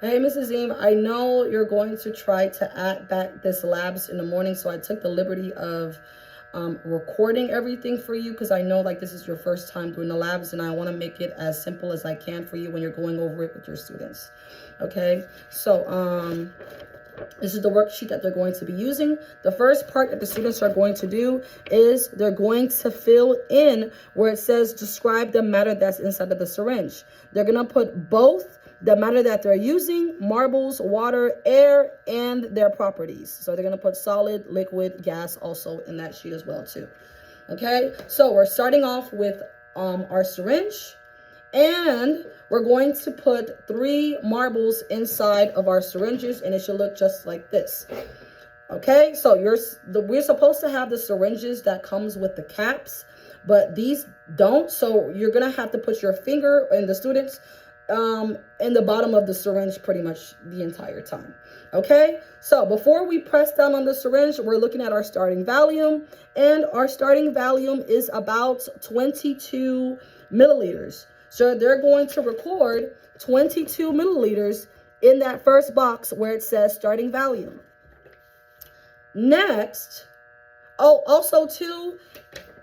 Hey, Mrs. Zim, I know you're going to try to add back this labs in the morning, so I took the liberty of recording everything for you because I know like this is your first time doing the labs and I want to make it as simple as I can for you when you're going over it with your students. Okay, so this is the worksheet that they're going to be using. The first part that the students are going to do is they're going to fill in where it says describe the matter that's inside of the syringe. They're going to put both the matter that they're using, marbles, water, air, and their properties. So they're going to put solid, liquid, gas also in that sheet as well too. Okay, so we're starting off with our syringe. And we're going to put 3 marbles inside of our syringes, and it should look just like this. Okay, so we're supposed to have the syringes that comes with the caps, but these don't. So you're gonna have to put your finger, and the students in the bottom of the syringe pretty much the entire time. Okay, so before we press down on the syringe, we're looking at our starting volume, and our starting volume is about 22 milliliters. So they're going to record 22 milliliters in that first box where it says starting volume. Next, also too,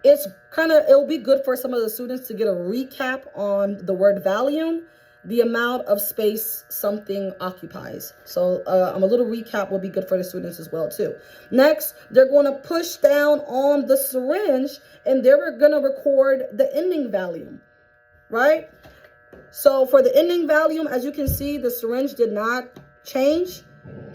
it'll be good for some of the students to get a recap on the word volume, the amount of space something occupies. So a little recap will be good for the students as well too. Next, they're going to push down on the syringe and they're going to record the ending volume. Right? So for the ending volume, as you can see, the syringe did not change.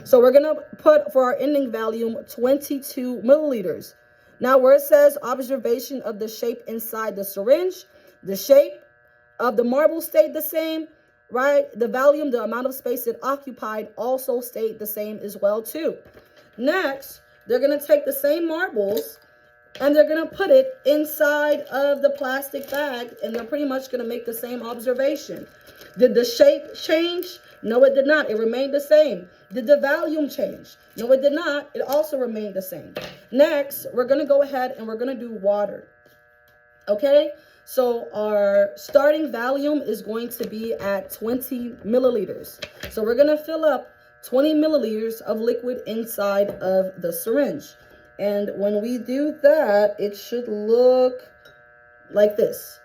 So we're going to put for our ending volume 22 milliliters. Now where it says observation of the shape inside the syringe, the shape of the marble stayed the same, right? The volume, the amount of space it occupied also stayed the same as well too. Next, they're going to take the same marbles and they're going to put it inside of the plastic bag, and they're pretty much going to make the same observation. Did the shape change? No, it did not. It remained the same. Did the volume change? No, it did not. It also remained the same. Next, we're going to go ahead and we're going to do water. Okay, so our starting volume is going to be at 20 milliliters. So we're going to fill up 20 milliliters of liquid inside of the syringe. And when we do that, it should look like this.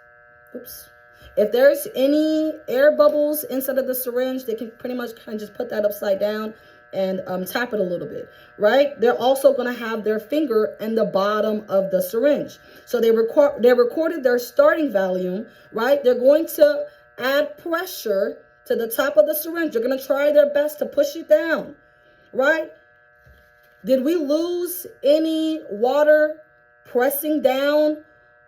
Oops. If there's any air bubbles inside of the syringe, they can pretty much kind of just put that upside down and tap it a little bit, right? They're also going to have their finger in the bottom of the syringe. So they recorded their starting volume, right? They're going to add pressure to the top of the syringe. They're going to try their best to push it down, right? Did we lose any water pressing down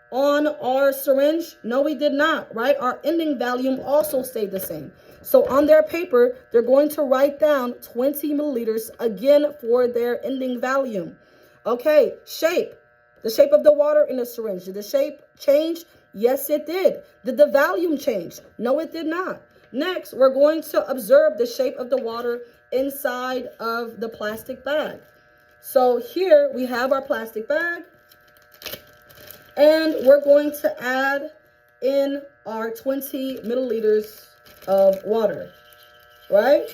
on our syringe? No, we did not, right? Our ending volume also stayed the same. So on their paper, they're going to write down 20 milliliters again for their ending volume. Okay, shape. The shape of the water in the syringe. Did the shape change? Yes, it did. Did the volume change? No, it did not. Next, we're going to observe the shape of the water inside of the plastic bag. So here we have our plastic bag, and we're going to add in our 20 milliliters of water, right?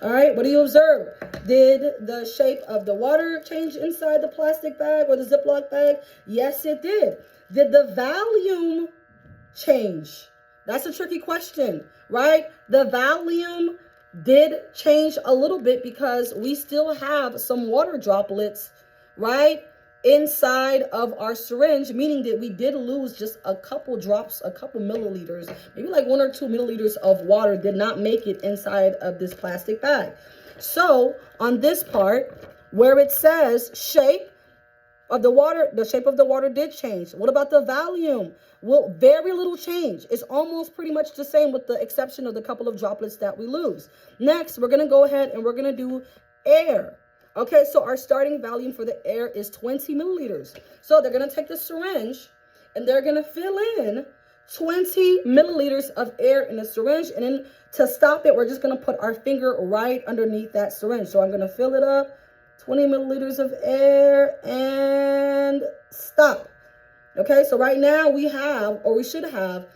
All right, what do you observe? Did the shape of the water change inside the plastic bag or the Ziploc bag? Yes, it did. Did the volume change? That's a tricky question, right? The volume did change a little bit because we still have some water droplets, right, inside of our syringe, meaning that we did lose just a couple drops, a couple milliliters, maybe like 1 or 2 milliliters of water did not make it inside of this plastic bag. So on this part where it says shape of the water, the shape of the water did change. What about the volume? Well, very little change. It's almost pretty much the same with the exception of the couple of droplets that we lose. Next, we're going to go ahead and we're going to do air. Okay, so our starting volume for the air is 20 milliliters. So they're going to take the syringe and they're going to fill in 20 milliliters of air in the syringe. And then to stop it, we're just going to put our finger right underneath that syringe. So I'm going to fill it up, 20 milliliters of air, and stop. Okay, so right now we have, or we should have,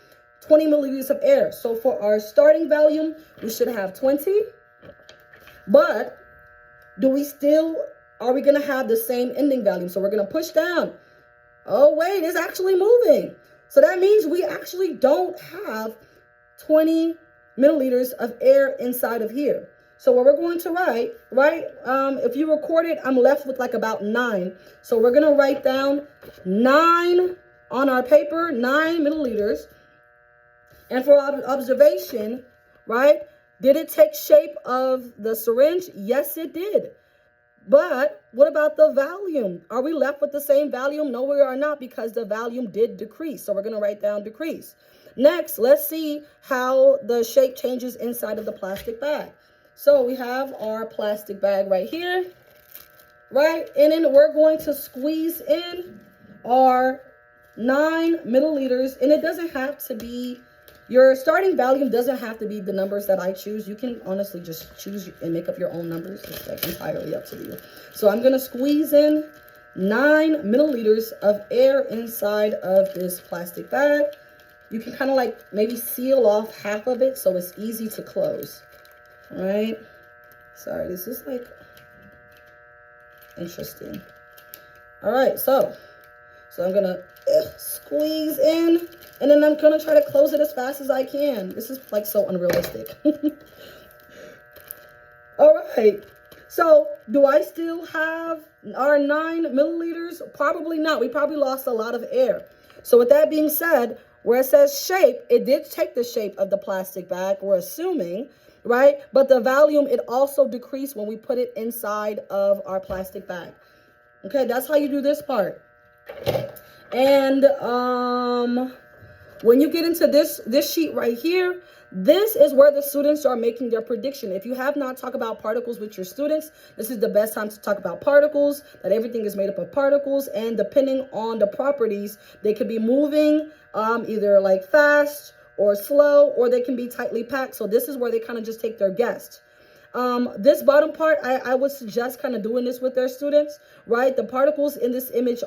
20 milliliters of air. So for our starting volume, we should have 20. But are we going to have the same ending volume? So we're going to push down. Oh, wait, it's actually moving. So that means we actually don't have 20 milliliters of air inside of here. So what we're going to write, if you record it, I'm left with like about 9. So we're going to write down 9 on our paper, 9 milliliters. And for observation, right, did it take shape of the syringe? Yes, it did. But what about the volume? Are we left with the same volume? No, we are not, because the volume did decrease. So we're going to write down decrease. Next, let's see how the shape changes inside of the plastic bag. So we have our plastic bag right here, right? And then we're going to squeeze in our 9 milliliters. And it doesn't have to be, your starting volume doesn't have to be the numbers that I choose. You can honestly just choose and make up your own numbers. It's like entirely up to you. So I'm going to squeeze in 9 milliliters of air inside of this plastic bag. You can kind of like maybe seal off half of it so it's easy to close. All right. Sorry, this is like interesting. All right, so I'm going to squeeze in, and then I'm going to try to close it as fast as I can. This is like so unrealistic. All right. So do I still have our 9 milliliters? Probably not. We probably lost a lot of air. So with that being said, where it says shape, it did take the shape of the plastic bag, we're assuming, right? But the volume, it also decreased when we put it inside of our plastic bag. Okay, that's how you do this part. And when you get into this sheet right here, this is where the students are making their prediction. If you have not talked about particles with your students, this is the best time to talk about particles, that everything is made up of particles. And depending on the properties, they could be moving either like fast or slow, or they can be tightly packed. So this is where they kind of just take their guess. This bottom part, I would suggest kind of doing this with their students, right? The particles in this image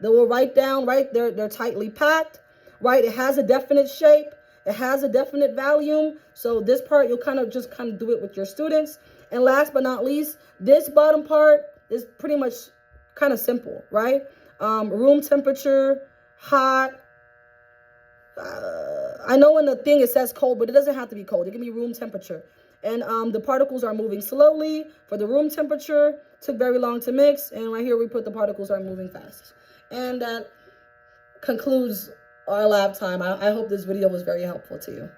they will write down, right? They're tightly packed, right? It has a definite shape. It has a definite volume. So this part, you'll kind of do it with your students. And last but not least, this bottom part is pretty much kind of simple, right? Room temperature, hot. I know in the thing it says cold, but it doesn't have to be cold. It can be room temperature. And the particles are moving slowly. For the room temperature, took very long to mix. And right here, we put the particles are moving fast. And that concludes our lab time. I hope this video was very helpful to you.